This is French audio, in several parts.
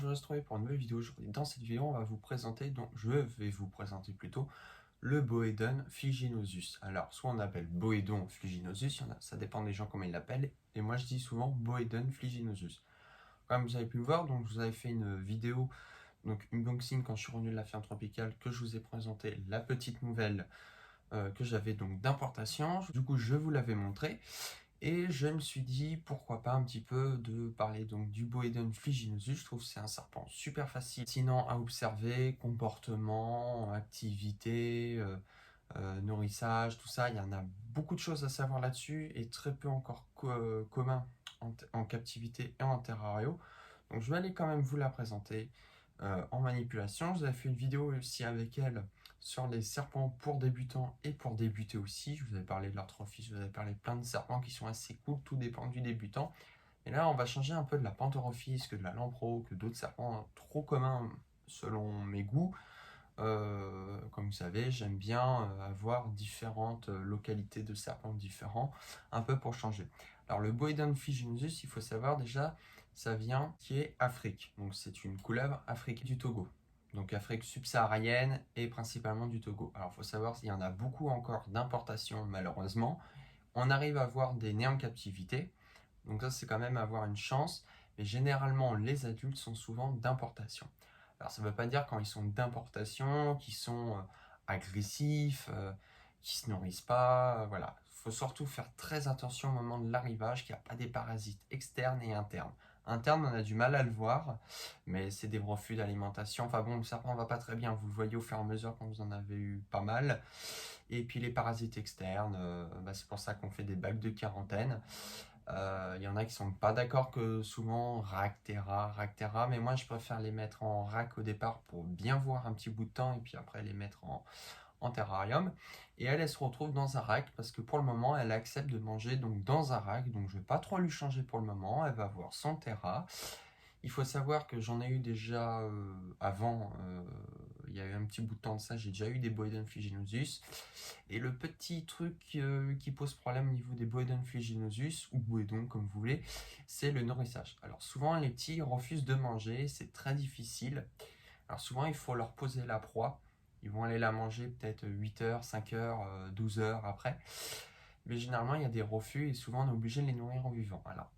on va se retrouver pour une nouvelle vidéo aujourd'hui. Dans cette vidéo, on va vous présenter, je vais vous présenter plutôt le Boedon flyginosus. Alors, soit on appelle Boedon flyginosus, ça dépend des gens comment ils l'appellent, et moi je dis souvent Boedon flyginosus. Comme vous avez pu le voir, donc je vous avais fait une vidéo, donc unboxing quand je suis revenu de la ferme tropicale, que je vous ai présenté la petite nouvelle que j'avais donc d'importation. Du coup, je vous l'avais montré. Et je me suis dit, pourquoi pas un petit peu de parler donc du Boedon flyginosus. Je trouve que c'est un serpent super fascinant à observer, comportement, activité, nourrissage, tout ça. Il y en a beaucoup de choses à savoir là-dessus et très peu encore commun en captivité et en terrario. Donc je vais aller quand même vous la présenter en manipulation. Je vous avais fait une vidéo aussi avec elle sur les serpents pour débutants et pour débuter aussi. Je vous avais parlé de l'arthrophis, je vous avais parlé de plein de serpents qui sont assez cool, tout dépend du débutant. Et là, on va changer un peu de la pantherophis, que de la lampro, que d'autres serpents trop communs selon mes goûts. Comme vous savez, j'aime bien avoir différentes localités de serpents différents, un peu pour changer. Alors le Boedon flyginosus, il faut savoir déjà, ça vient qui est Afrique. Donc c'est une couleuvre africaine du Togo. Donc Afrique subsaharienne et principalement du Togo. Alors il faut savoir qu'il y en a beaucoup encore d'importation malheureusement. On arrive à voir des nés en captivité. Donc ça c'est quand même avoir une chance. Mais généralement les adultes sont souvent d'importation. Alors ça ne veut pas dire quand ils sont d'importation, qu'ils sont agressifs, qu'ils ne se nourrissent pas, voilà. Il faut surtout faire très attention au moment de l'arrivage, qu'il n'y a pas des parasites externes et internes. Interne, on a du mal à le voir, mais c'est des reflux d'alimentation. Enfin bon, le serpent ne va pas très bien, vous le voyez au fur et à mesure quand vous en avez eu pas mal. Et puis les parasites externes, c'est pour ça qu'on fait des bacs de quarantaine. Il y en a qui sont pas d'accord que souvent Ractera, mais moi je préfère les mettre en rack au départ pour bien voir un petit bout de temps et puis après les mettre en terrarium. Et elle se retrouve dans un rack parce que pour le moment elle accepte de manger donc dans un rack, donc je vais pas trop lui changer pour le moment. Elle va avoir son terra. Il faut savoir que j'en ai eu déjà avant, il y a eu un petit bout de temps de ça, j'ai déjà eu des Boedon flyginosus. Et le petit truc qui pose problème au niveau des Boedon flyginosus, ou Boedon comme vous voulez, c'est le nourrissage. Alors souvent les petits refusent de manger, c'est très difficile. Alors souvent il faut leur poser la proie, ils vont aller la manger peut-être 8 heures, 5 heures, 12 heures après. Mais généralement il y a des refus et souvent on est obligé de les nourrir en vivant. Alors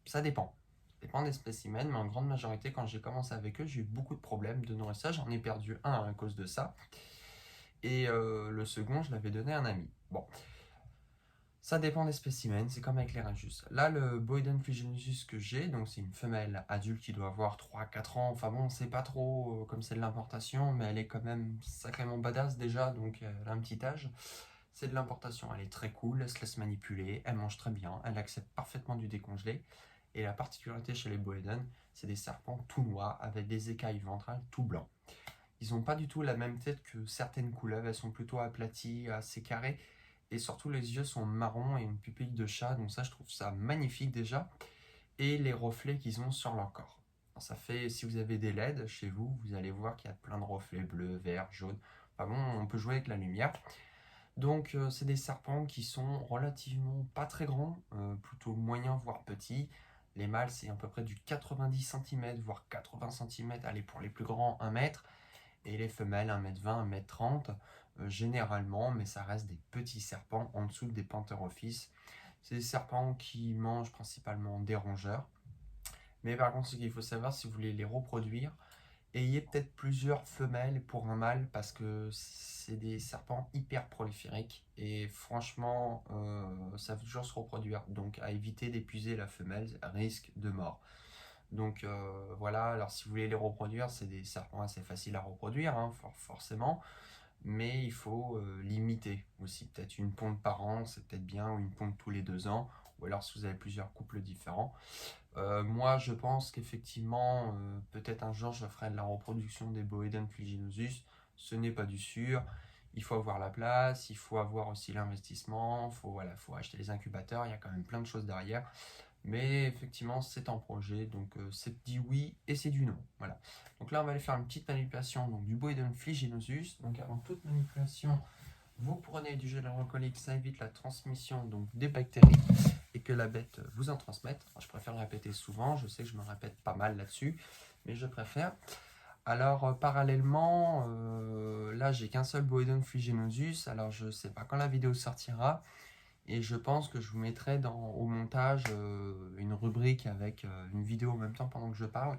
ça dépend. Ça dépend des spécimens, mais en grande majorité, quand j'ai commencé avec eux, j'ai eu beaucoup de problèmes de nourrissage. J'en ai perdu un à cause de ça. Et le second, je l'avais donné à un ami. Bon, ça dépend des spécimens, c'est comme avec les rajus. Là, le Boedon flyginosus que j'ai, donc c'est une femelle adulte qui doit avoir 3-4 ans. Enfin bon, c'est pas trop comme c'est de l'importation, mais elle est quand même sacrément badass déjà, donc elle a un petit âge. C'est de l'importation, elle est très cool, elle se laisse manipuler, elle mange très bien, elle accepte parfaitement du décongelé. Et la particularité chez les Boedon, c'est des serpents tout noirs avec des écailles ventrales tout blancs. Ils n'ont pas du tout la même tête que certaines couleuvres, elles sont plutôt aplaties, assez carrées. Et surtout, les yeux sont marrons et une pupille de chat, donc ça, je trouve ça magnifique déjà. Et les reflets qu'ils ont sur leur corps. Alors, ça fait, si vous avez des LED chez vous, vous allez voir qu'il y a plein de reflets bleus, verts, jaunes. Enfin bon, on peut jouer avec la lumière. Donc, c'est des serpents qui sont relativement pas très grands, plutôt moyens, voire petits. Les mâles, c'est à peu près du 90 cm, voire 80 cm. Allez, pour les plus grands, 1 mètre. Et les femelles, 1m20, 1m30, généralement, mais ça reste des petits serpents en dessous des pantherophis. C'est des serpents qui mangent principalement des rongeurs. Mais par contre, ce qu'il faut savoir, si vous voulez les reproduire, ayez peut-être plusieurs femelles pour un mâle parce que c'est des serpents hyper prolifériques et franchement, ça va toujours se reproduire. Donc, à éviter d'épuiser la femelle, risque de mort. Donc voilà, alors si vous voulez les reproduire, c'est des serpents assez faciles à reproduire, hein, forcément, mais il faut limiter aussi. Peut-être une ponte par an, c'est peut-être bien, ou une ponte tous les 2 ans, ou alors si vous avez plusieurs couples différents. Moi, je pense qu'effectivement, peut-être un jour, je ferai de la reproduction des Boedon flyginosus. Ce n'est pas du sûr. Il faut avoir la place, il faut avoir aussi l'investissement, voilà, faut acheter les incubateurs, il y a quand même plein de choses derrière. Mais effectivement, c'est en projet, donc c'est dit oui et c'est du non. Voilà. Donc là, on va aller faire une petite manipulation donc, du Boedon flyginosus. Donc avant toute manipulation, vous prenez du gel hydroalcoolique, ça évite la transmission donc, des bactéries et que la bête vous en transmette. Alors, je préfère le répéter souvent, je sais que je me répète pas mal là-dessus, mais je préfère. Alors, parallèlement, là, j'ai qu'un seul Boedon Flygenosus. Alors, je sais pas quand la vidéo sortira. Et je pense que je vous mettrai au montage une rubrique avec une vidéo en même temps pendant que je parle.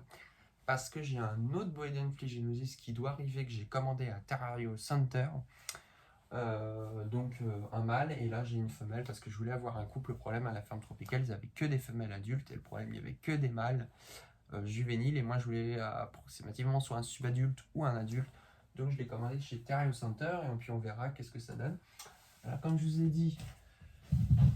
Parce que j'ai un autre Boedon Flygenosus qui doit arriver, que j'ai commandé à Terrario Center. Donc un mâle, et là j'ai une femelle parce que je voulais avoir un couple. Le problème à la ferme tropicale, ils avaient que des femelles adultes, et le problème, il y avait que des mâles juvéniles, et moi je voulais approximativement soit un subadulte ou un adulte. Donc je l'ai commandé chez Terrario Center, et puis on verra qu'est-ce que ça donne. Alors comme je vous ai dit,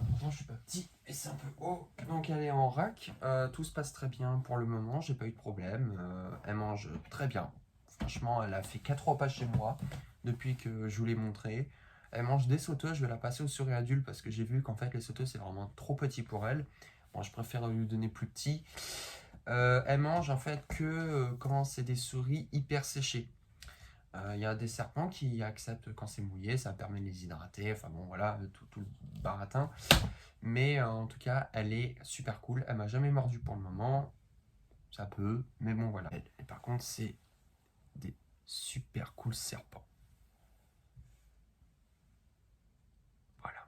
pourtant je suis pas petit, mais c'est un peu haut, donc elle est en rack. Tout se passe très bien pour le moment, j'ai pas eu de problème. Elle mange très bien, franchement elle a fait 4 repas chez moi depuis que je vous l'ai montré. Elle mange des sauteuses, je vais la passer au souris adulte parce que j'ai vu qu'en fait les sauteuses c'est vraiment trop petit pour elle. Bon, je préfère lui donner plus petit. Elle mange en fait que quand c'est des souris hyper séchées. Il y a des serpents qui acceptent quand c'est mouillé, ça permet de les hydrater, enfin bon voilà, tout le baratin. Mais en tout cas, elle est super cool, elle m'a jamais mordu pour le moment, ça peut, mais bon voilà. Et par contre, c'est des super cool serpents. Voilà.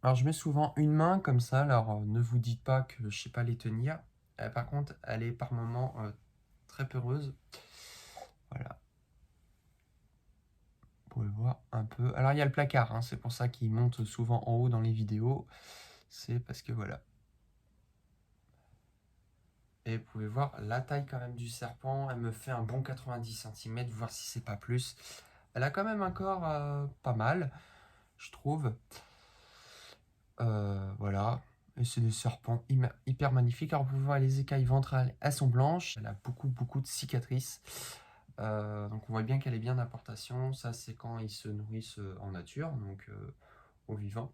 Alors je mets souvent une main comme ça, alors ne vous dites pas que je sais pas les tenir. Par contre, elle est par moments très peureuse. Voilà. Vous pouvez voir un peu. Alors il y a le placard, hein, c'est pour ça qu'il monte souvent en haut dans les vidéos. C'est parce que voilà. Et vous pouvez voir la taille quand même du serpent. Elle me fait un bon 90 cm, voir si c'est pas plus. Elle a quand même un corps pas mal, je trouve. Voilà. Et c'est des serpents hyper magnifiques. Alors vous pouvez voir les écailles ventrales, elles sont blanches. Elle a beaucoup de cicatrices. Donc on voit bien qu'elle est bien d'importation. Ça c'est quand ils se nourrissent en nature, donc au vivant.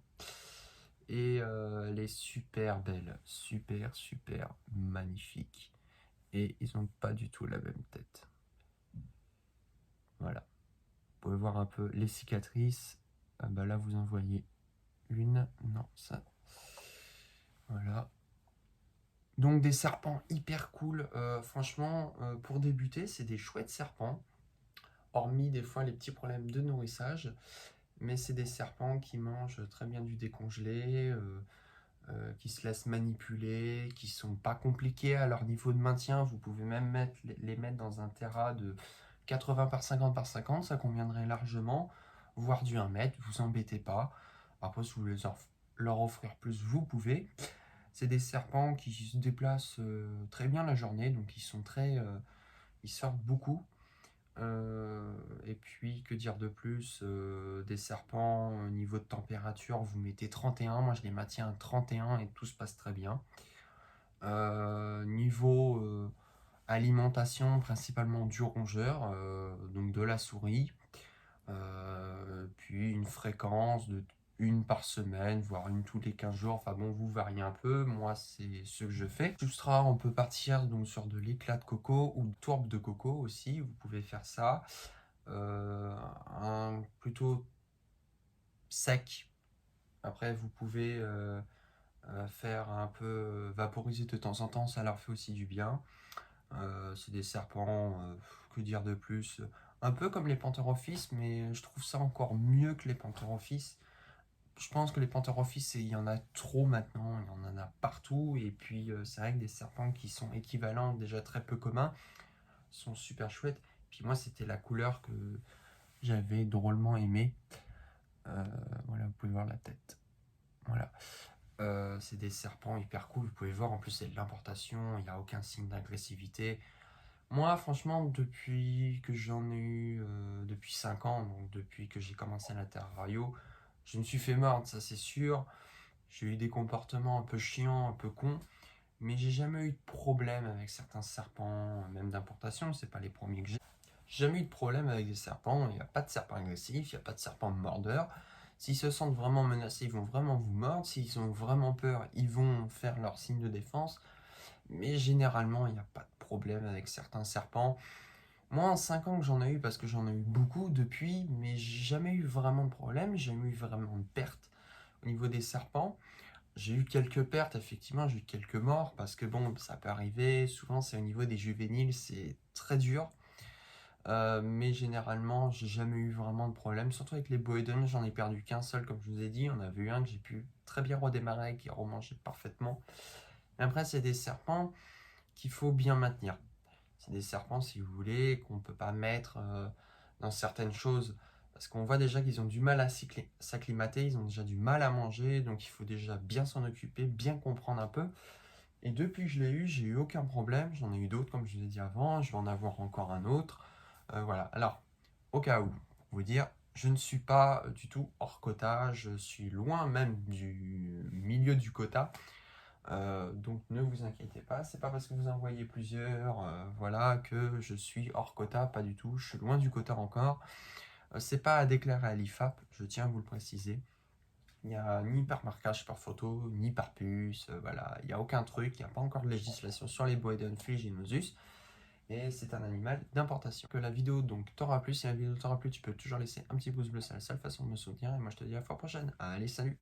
Et elle est super belle, super magnifique. Et ils n'ont pas du tout la même tête. Voilà. Vous pouvez voir un peu les cicatrices. Ah bah là vous en voyez une. Non, ça. Voilà. Donc des serpents hyper cool. Franchement, pour débuter, c'est des chouettes serpents. Hormis des fois les petits problèmes de nourrissage. Mais c'est des serpents qui mangent très bien du décongelé, qui se laissent manipuler, qui sont pas compliqués à leur niveau de maintien. Vous pouvez même les mettre dans un terra de 80 par 50 par 50, ça conviendrait largement, voire du 1 mètre, vous embêtez pas. Après, si vous voulez leur offrir plus, vous pouvez. C'est des serpents qui se déplacent très bien la journée, donc ils sortent beaucoup. Et puis, que dire de plus, des serpents au niveau de température, vous mettez 31, moi je les maintiens à 31 et tout se passe très bien. Niveau alimentation, principalement du rongeur, donc de la souris, puis une fréquence de une par semaine, voire une tous les 15 jours. Enfin bon, vous variez un peu, moi c'est ce que je fais. Substrat, on peut partir donc sur de l'éclat de coco ou de tourbe de coco aussi, vous pouvez faire ça. Un plutôt sec. Après, vous pouvez faire un peu vaporiser de temps en temps, ça leur fait aussi du bien. C'est des serpents, que dire de plus, un peu comme les Pantherophyes, mais je trouve ça encore mieux que les Pantherophyes. Je pense que les Pantherophyes, il y en a trop maintenant, il y en a partout, et puis c'est vrai que des serpents qui sont équivalents, déjà très peu communs, sont super chouettes. Puis moi, c'était la couleur que j'avais drôlement aimée. Voilà, vous pouvez voir la tête. Voilà. C'est des serpents hyper cool, vous pouvez voir, en plus c'est de l'importation, il n'y a aucun signe d'agressivité. Moi, franchement, depuis que j'en ai eu, depuis 5 ans, donc depuis que j'ai commencé à la Terrario, je me suis fait mordre, ça c'est sûr. J'ai eu des comportements un peu chiants, un peu cons, mais j'ai jamais eu de problème avec certains serpents, même d'importation, c'est pas les premiers que j'ai. J'ai jamais eu de problème avec des serpents, il n'y a pas de serpent agressif, il n'y a pas de serpent mordeur. S'ils se sentent vraiment menacés, ils vont vraiment vous mordre. S'ils ont vraiment peur, ils vont faire leur signe de défense. Mais généralement, il n'y a pas de problème avec certains serpents. Moi, en 5 ans que j'en ai eu, parce que j'en ai eu beaucoup depuis, mais j'ai jamais eu vraiment de problème, j'ai jamais eu vraiment de perte au niveau des serpents. j'ai eu quelques pertes, effectivement, j'ai eu quelques morts, parce que bon, ça peut arriver, souvent c'est au niveau des juvéniles, c'est très dur. Mais généralement, j'ai jamais eu vraiment de problème, surtout avec les Boeden, j'en ai perdu qu'un seul, comme je vous ai dit. On avait eu un que j'ai pu très bien redémarrer, qui remangeait parfaitement. Et après, c'est des serpents qu'il faut bien maintenir. C'est des serpents, si vous voulez, qu'on ne peut pas mettre dans certaines choses, parce qu'on voit déjà qu'ils ont du mal à s'acclimater, ils ont déjà du mal à manger, donc il faut déjà bien s'en occuper, bien comprendre un peu. Et depuis que je l'ai eu, j'ai eu aucun problème. J'en ai eu d'autres, comme je vous ai dit avant. Je vais en avoir encore un autre. Voilà. Alors, au cas où, pour vous dire, je ne suis pas du tout hors quota. Je suis loin même du milieu du quota. Donc ne vous inquiétez pas. C'est pas parce que vous en voyez plusieurs, voilà, que je suis hors quota. Pas du tout. Je suis loin du quota encore. C'est pas à déclarer à l'IFAP. Je tiens à vous le préciser. Il n'y a ni par marquage par photo, ni par puce, voilà, il n'y a aucun truc, il n'y a pas encore de législation sur les Boedon Flyginosus, et c'est un animal d'importation. Que la vidéo donc t'aura plu, si la vidéo t'aura plu, tu peux toujours laisser un petit pouce bleu, c'est la seule façon de me soutenir, et moi je te dis à la fois prochaine. Allez, salut!